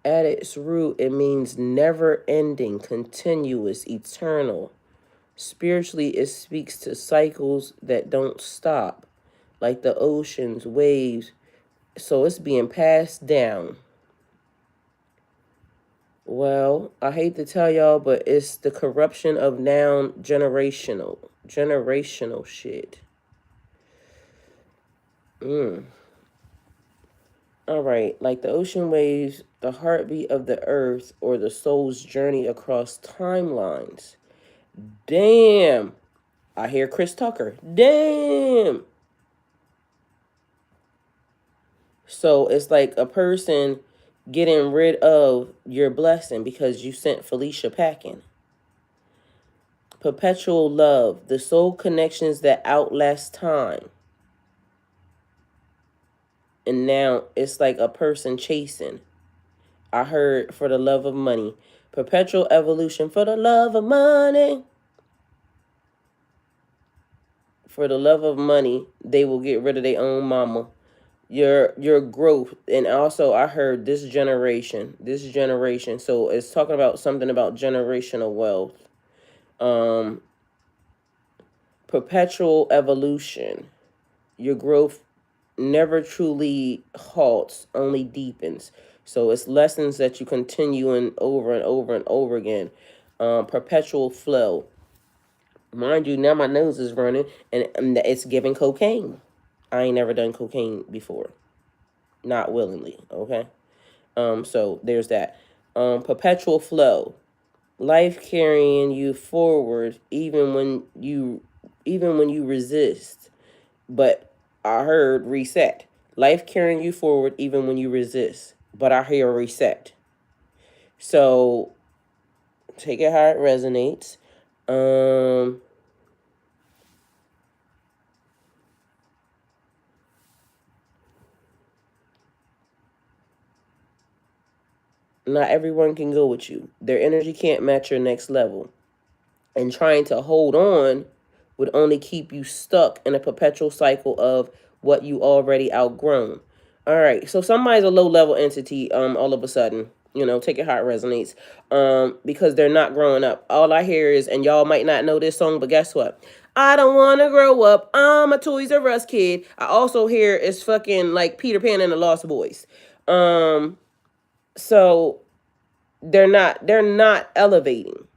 at its root, it means never ending, continuous, eternal. Spiritually, it speaks to cycles that don't stop, like the oceans, waves. So it's being passed down. Well, I hate to tell y'all, but it's the corruption of noun generational. Generational shit. All right, like the ocean waves, the heartbeat of the earth, or the soul's journey across timelines. Damn. I hear Chris Tucker. Damn. So it's like a person getting rid of your blessing because you sent Felicia packing. Perpetual love, the soul connections that outlast time. And now it's like a person chasing. I heard for the love of money. Perpetual evolution for the love of money. For the love of money, they will get rid of their own mama. Your growth, and also I heard this generation. So it's talking about something about generational wealth. Um, perpetual evolution. Your growth never truly halts, only deepens. So it's lessons that you continue and over and over and over again. Perpetual flow. Mind you, now my nose is running and it's giving cocaine. I ain't never done cocaine before. Not willingly, okay? So there's that. Perpetual flow. Life carrying you forward even when you resist. But I heard reset. Life carrying you forward even when you resist. But I hear reset. So take it how it resonates. Not everyone can go with you. Their energy can't match your next level. And trying to hold on would only keep you stuck in a perpetual cycle of what you already outgrown. All right, so somebody's a low level entity. All of a sudden, take it how it resonates. Because they're not growing up. All I hear is, and y'all might not know this song, but guess what? I don't want to grow up. I'm a Toys R Us kid. I also hear it's fucking like Peter Pan and the Lost Boys. So they're not elevating.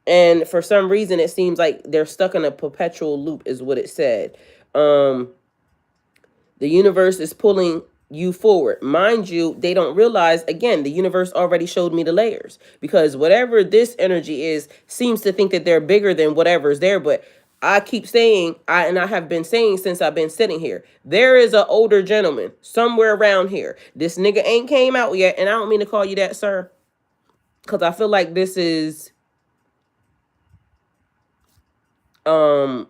And for some reason, it seems like they're stuck in a perpetual loop, is what it said. The universe is pulling you forward. Mind you, they don't realize, again, the universe already showed me the layers. Because whatever this energy is seems to think that they're bigger than whatever is there. But I keep saying, I have been saying since I've been sitting here, there is an older gentleman somewhere around here. This nigga ain't came out yet. And I don't mean to call you that, sir. Because I feel like this is a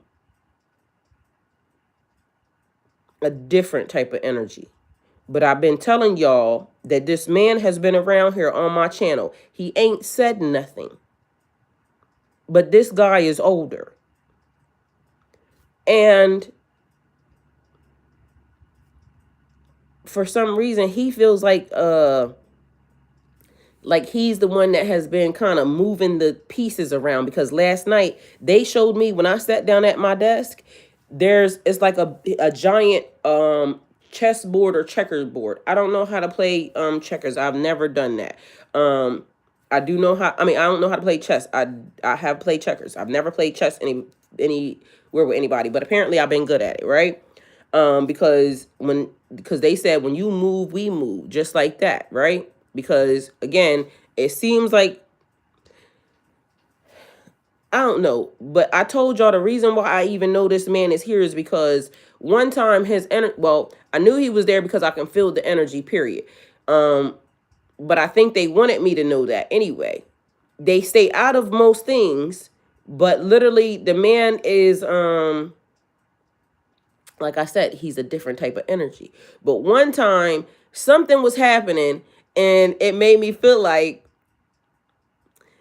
different type of energy. But I've been telling y'all that this man has been around here on my channel. He ain't said nothing. But this guy is older. And for some reason, he feels like he's the one that has been kind of moving the pieces around, because last night they showed me when I sat down at my desk, it's like a giant chessboard or checkerboard. I don't know how to play checkers. I've never done that. I do know how. I mean, I don't know how to play chess. I have played checkers. I've never played chess anywhere with anybody, but apparently I've been good at it, right? Because they said when you move, we move, just like that, right? Because again, it seems like, I don't know, but I told y'all the reason why I even know this man is here is because one time I knew he was there because I can feel the energy, period. But I think they wanted me to know that anyway. They stay out of most things, but literally the man is, like I said, he's a different type of energy. But one time something was happening and it made me feel like,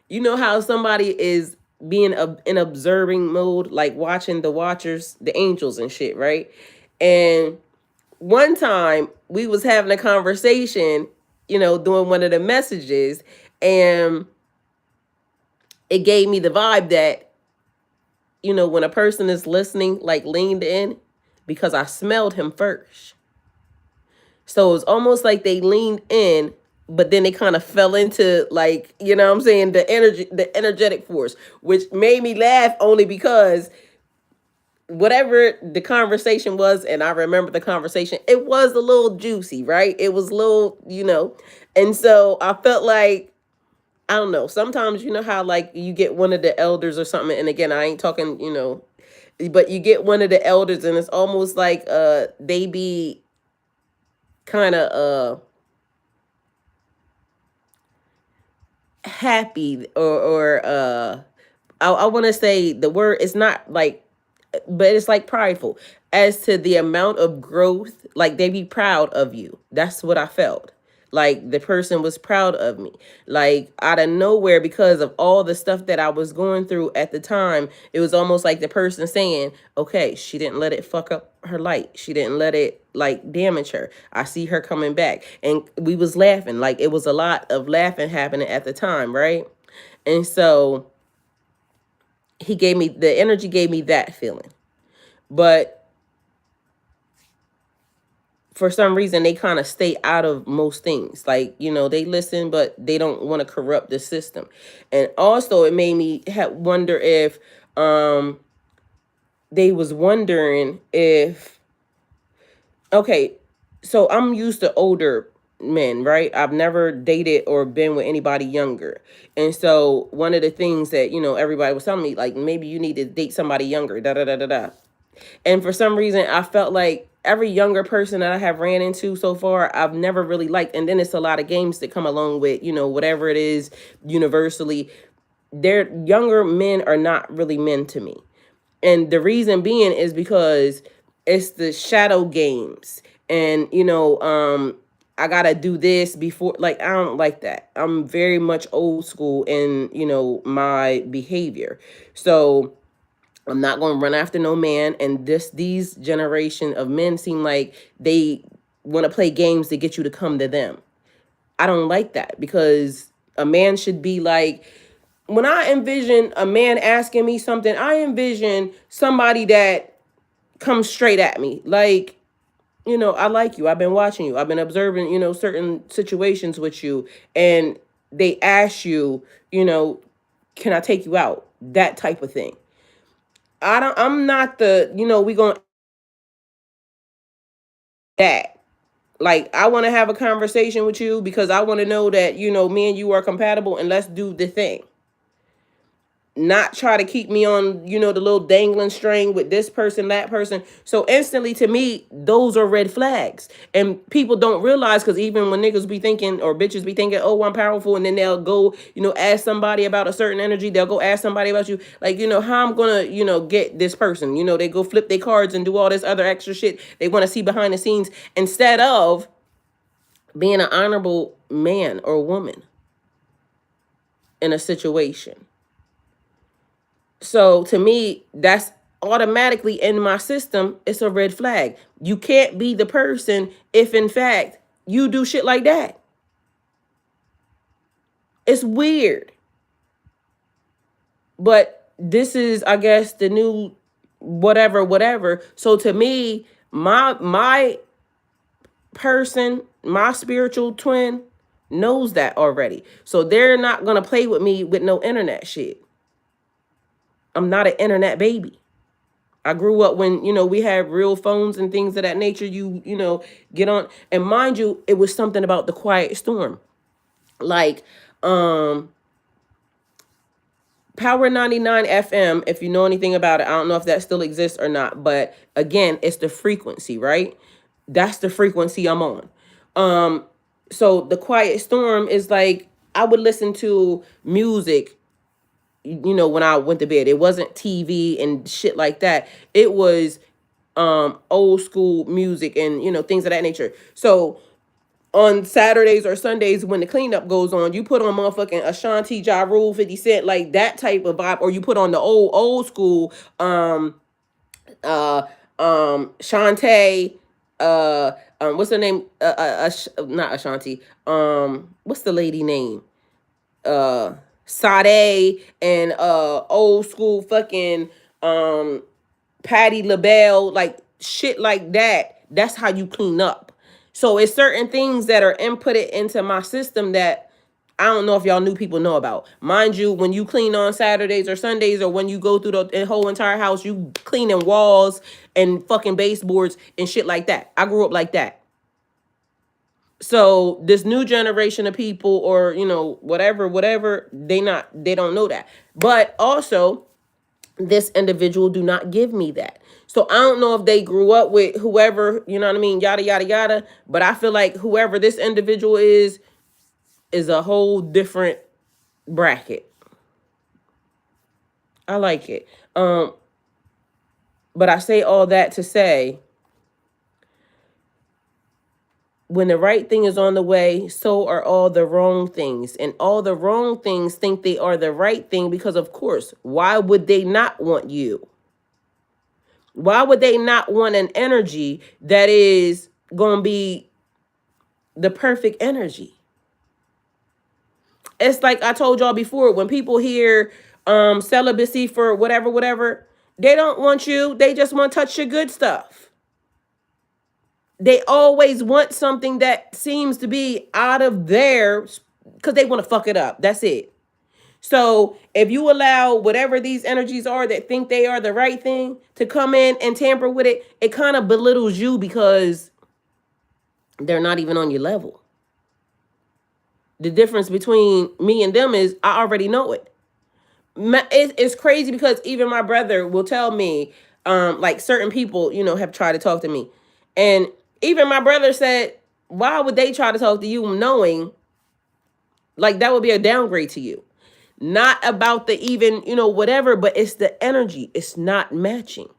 you know how somebody is being in observing mode, like watching the watchers, the angels and shit, right? And one time we was having a conversation, doing one of the messages, and it gave me the vibe that, when a person is listening, like leaned in, because I smelled him first. So it was almost like they leaned in, but then they kind of fell into, like, what I'm saying, the energetic force, which made me laugh only because whatever the conversation was, and I remember the conversation, it was a little juicy, right? It was a little, and so I felt like, I don't know, sometimes how like you get one of the elders or something, and again, I ain't talking, but you get one of the elders and it's almost like they be kind of happy, or I want to say the word is not like, but it's like prideful as to the amount of growth. Like they be proud of you. That's what I felt. Like the person was proud of me. Like out of nowhere, because of all the stuff that I was going through at the time, it was almost like the person saying, okay, she didn't let it fuck up her light. She didn't let it like damage her. I see her coming back. And we was laughing. Like it was a lot of laughing happening at the time, right? And so the energy gave me that feeling. But for some reason, they kind of stay out of most things. Like, they listen, but they don't want to corrupt the system. And also it made me wonder if they was wondering if, okay, so I'm used to older men, right? I've never dated or been with anybody younger. And so one of the things that, everybody was telling me, like, maybe you need to date somebody younger, da da da da da. And for some reason, I felt like every younger person that I have ran into so far, I've never really liked. And then it's a lot of games that come along with, whatever it is, universally. Their younger men are not really men to me. And the reason being is because it's the shadow games. And, I gotta do this before, like, I don't like that. I'm very much old school in, my behavior. So I'm not going to run after no man. And these generation of men seem like they want to play games to get you to come to them. I don't like that, because a man should be like, when I envision a man asking me something, I envision somebody that comes straight at me. Like, I like you. I've been watching you. I've been observing, certain situations with you. And they ask you, can I take you out? That type of thing. I'm not the, we gonna that. Like, I want to have a conversation with you because I want to know that, me and you are compatible, and let's do the thing. Not try to keep me on, the little dangling string with this person, that person. So instantly, to me, those are red flags. And people don't realize, because even when niggas be thinking, or bitches be thinking, oh, I'm powerful, and then they'll go, ask somebody about a certain energy, they'll go ask somebody about you, like, how I'm gonna, get this person. They go flip their cards and do all this other extra shit. They want to see behind the scenes instead of being an honorable man or woman in a situation. So to me, that's automatically in my system. It's a red flag. You can't be the person if in fact you do shit like that. It's weird. But this is, I guess, the new whatever. So to me, my person, my spiritual twin knows that already. So they're not going to play with me with no internet shit. I'm not an internet baby. I grew up when, we had real phones and things of that nature. You get on. And mind you, it was something about the quiet storm. Like, Power 99 FM, if you know anything about it, I don't know if that still exists or not. But again, it's the frequency, right? That's the frequency I'm on. So the quiet storm is like, I would listen to music, when I went to bed. It wasn't TV and shit like that. It was old school music and, things of that nature. So on Saturdays or Sundays when the cleanup goes on, you put on motherfucking Ashanti, Ja Rule, 50 Cent, like that type of vibe, or you put on the old school Shantae, What's her name? Not Ashanti. What's the lady name? uh Sade and old school fucking um Patty LaBelle, like shit like that. That's how you clean up. So it's certain things that are inputted into my system that I don't know if y'all new people know about. Mind you, when you clean on Saturdays or Sundays, or when you go through the whole entire house, you cleaning walls and fucking baseboards and shit like that. I grew up like that. So this new generation of people, or whatever, they don't know that. But also, this individual do not give me that. So I don't know if they grew up with whoever, you know what I mean, yada yada yada. But I feel like whoever this individual is a whole different bracket. I like it. But I say all that to say, when the right thing is on the way, so are all the wrong things. And all the wrong things think they are the right thing because, of course, why would they not want you? Why would they not want an energy that is going to be the perfect energy? It's like I told y'all before, when people hear celibacy for whatever, they don't want you. They just want to touch your good stuff. They always want something that seems to be out of theirs because they want to fuck it up. That's it. So if you allow whatever these energies are that think they are the right thing to come in and tamper with it, it kind of belittles you because they're not even on your level. The difference between me and them is I already know it. It's crazy because even my brother will tell me, like certain people, have tried to talk to me. And even my brother said, why would they try to talk to you knowing like that would be a downgrade to you? Not about the even, whatever, but it's the energy. It's not matching.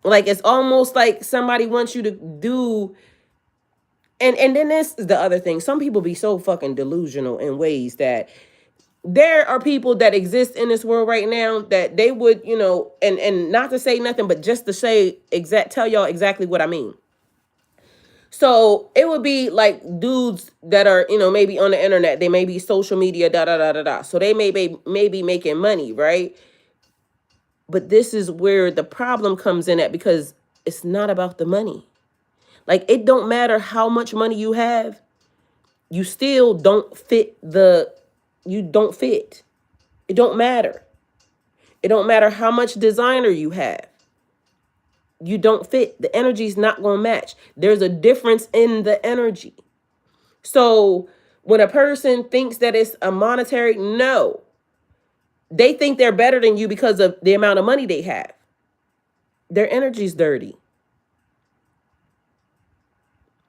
Like it's almost like somebody wants you to do. And then this is the other thing. Some people be so fucking delusional in ways that there are people that exist in this world right now that they would, and not to say nothing, but just to say tell y'all exactly what I mean. So it would be like dudes that are, maybe on the internet, they may be social media, da da da da da. So they may be making money, right? But this is where the problem comes in at, because it's not about the money. Like it don't matter how much money you have, you still don't fit you don't fit. It don't matter. It don't matter how much designer you have. You don't fit. The energy's not going to match. There's a difference in the energy. So when a person thinks that it's a monetary, no. They think they're better than you because of the amount of money they have. Their energy's dirty.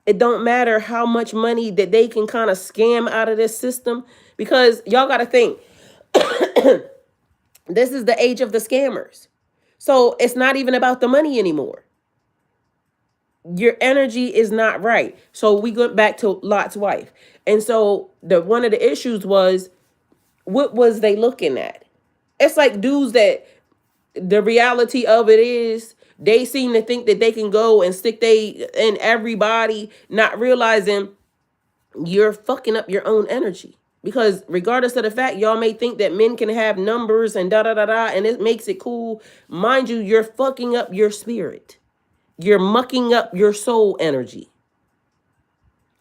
It don't matter how much money that they can kind of scam out of this system, because y'all got to think, this is the age of the scammers. So it's not even about the money anymore. Your energy is not right. So we went back to Lot's wife. And so one of the issues was, what was they looking at? It's like dudes that the reality of it is they seem to think that they can go and stick they in everybody, not realizing you're fucking up your own energy. Because regardless of the fact, y'all may think that men can have numbers and da da da da, and it makes it cool. Mind you, you're fucking up your spirit. You're mucking up your soul energy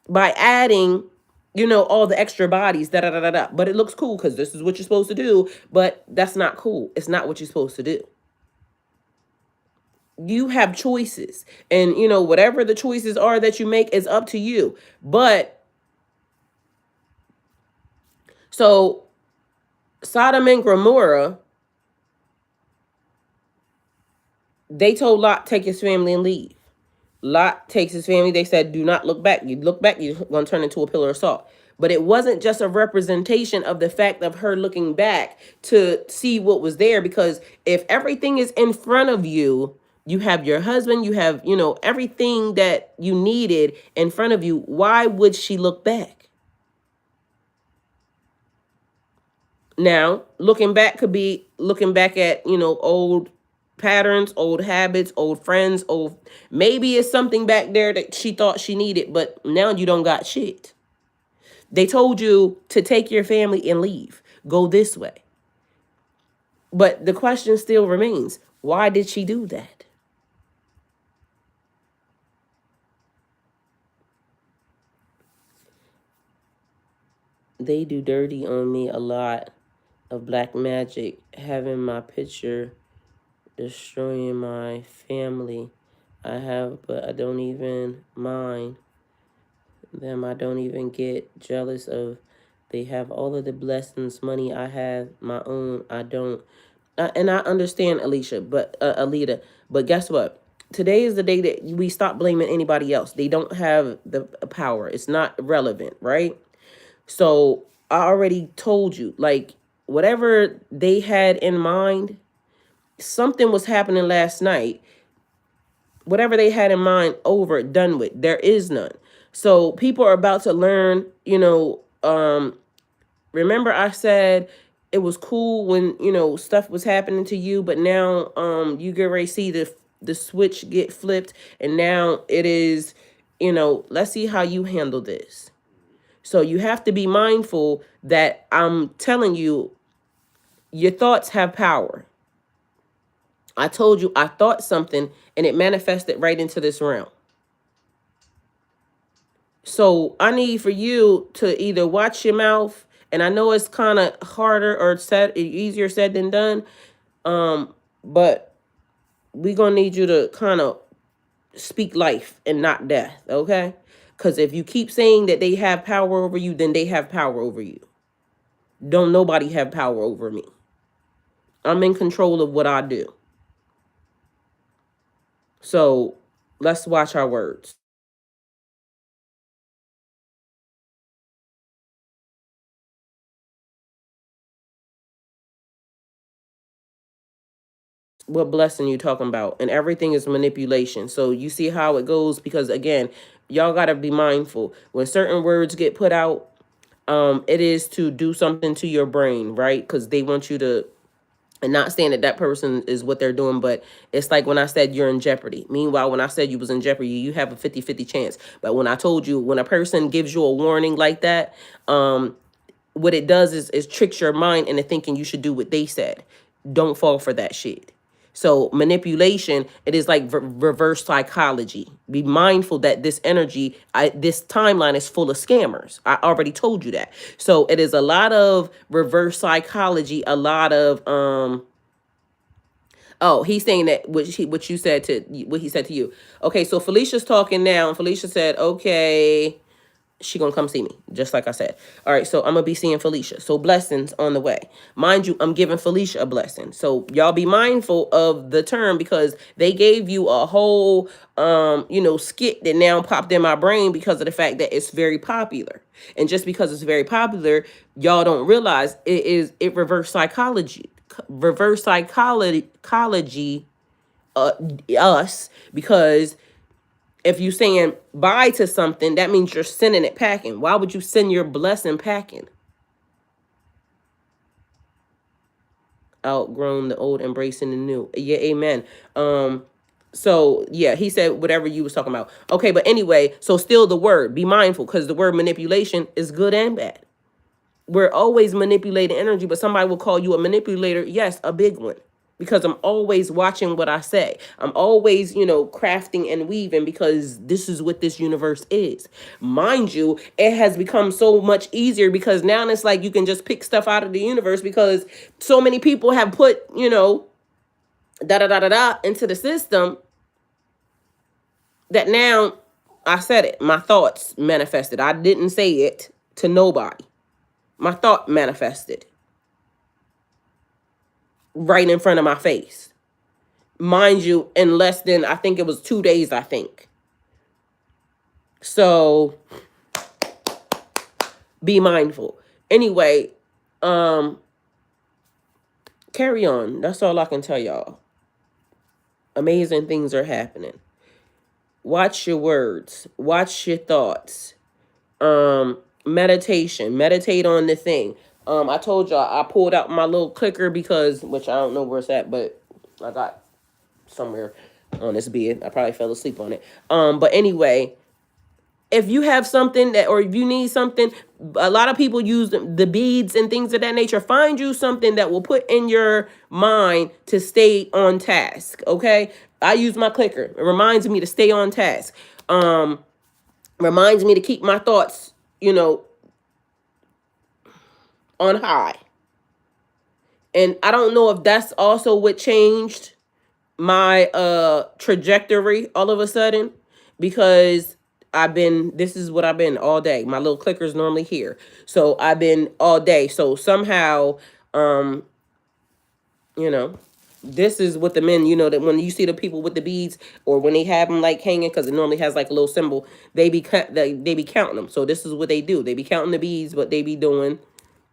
by adding, all the extra bodies, da da da da da. But it looks cool because this is what you're supposed to do. But that's not cool. It's not what you're supposed to do. You have choices, and whatever the choices are that you make is up to you. But so Sodom and Gomorrah, they told Lot, take his family and leave. Lot takes his family. They said, do not look back. You look back, you're going to turn into a pillar of salt. But it wasn't just a representation of the fact of her looking back to see what was there. Because if everything is in front of you, you have your husband, you have, everything that you needed in front of you. Why would she look back? Now, looking back could be looking back at, old patterns, old habits, old friends, old, maybe it's something back there that she thought she needed, but now you don't got shit. They told you to take your family and leave. Go this way. But the question still remains, why did she do that? They do dirty on me a lot of black magic, having my picture, destroying my family. I have, but I don't even mind them. I don't even get jealous of. They have all of the blessings, money. I have my own. I don't. And I understand, Alicia, but Alita. But guess what? Today is the day that we stop blaming anybody else. They don't have the power. It's not relevant, right? So I already told you, like, whatever they had in mind, something was happening last night. Whatever they had in mind, over, done with. There is none. So people are about to learn, remember I said it was cool when, stuff was happening to you, but now you get ready to see the switch get flipped, and now it is, let's see how you handle this. So you have to be mindful that I'm telling you, your thoughts have power. I told you I thought something and it manifested right into this realm. So I need for you to either watch your mouth, and I know it's kind of harder or easier said than done, but we're going to need you to kind of speak life and not death, okay? Because if you keep saying that they have power over you, then they have power over you. Don't nobody have power over me. I'm in control of what I do. So let's watch our words. What blessing you talking about? And everything is manipulation. So you see how it goes, because again, y'all got to be mindful when certain words get put out. It is to do something to your brain, right? Because they want you to, and not saying that that person is what they're doing, but it's like when I said you're in jeopardy. Meanwhile, when I said you was in jeopardy, you have a 50-50 chance. But when I told you, when a person gives you a warning like that, what it does is tricks your mind into thinking you should do what they said. Don't fall for that shit. So manipulation, it is like reverse psychology. Be mindful that this energy, this timeline is full of scammers. I already told you that. So it is a lot of reverse psychology, a lot of oh, he's saying that what you said to what he said to you. Okay, so Felicia's talking now, and Felicia said, okay, she gonna come see me, just like I said. All right, so I'm gonna be seeing Felicia. So blessings on the way. Mind you, I'm giving Felicia a blessing. So y'all be mindful of the term, because they gave you a whole skit that now popped in my brain because of the fact that it's very popular. And just because it's very popular, y'all don't realize it reverse psychology. Reverse psychology us, because if you saying bye to something, that means you're sending it packing. Why would you send your blessing packing? Outgrown the old, embracing the new. Yeah, amen. So yeah, he said whatever you was talking about. Okay, but anyway, so still the word, be mindful, because the word manipulation is good and bad. We're always manipulating energy, but somebody will call you a manipulator. Yes, a big one. Because I'm always watching what I say. I'm always, crafting and weaving, because this is what this universe is. Mind you, it has become so much easier, because now it's like you can just pick stuff out of the universe, because so many people have put, da da da da da into the system, that now I said it. My thoughts manifested. I didn't say it to nobody. My thought manifested right in front of my face. Mind you, in less than, I think it was 2 days, I think. So be mindful. Anyway, carry on. That's all I can tell y'all. Amazing things are happening. Watch your words. Watch your thoughts. Meditation. Meditate on the thing. I told y'all I pulled out my little clicker, because, which I don't know where it's at, but I got somewhere on this bed. I probably fell asleep on it. But anyway, if you have something that, or if you need something, a lot of people use the beads and things of that nature. Find you something that will put in your mind to stay on task. Okay. I use my clicker. It reminds me to stay on task. Reminds me to keep my thoughts, on high. And I don't know if that's also what changed my trajectory all of a sudden, because this is what I've been all day. My little clicker's normally here. So I've been all day. So somehow, you know, this is what the men, that when you see the people with the beads, or when they have them like hanging, because it normally has like a little symbol, they be counting them. So this is what they do. They be counting the beads, but they be doing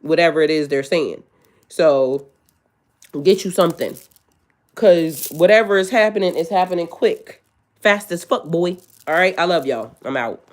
whatever it is they're saying. So get you something, because whatever is happening quick, fast as fuck, boy. All right, I love y'all. I'm out.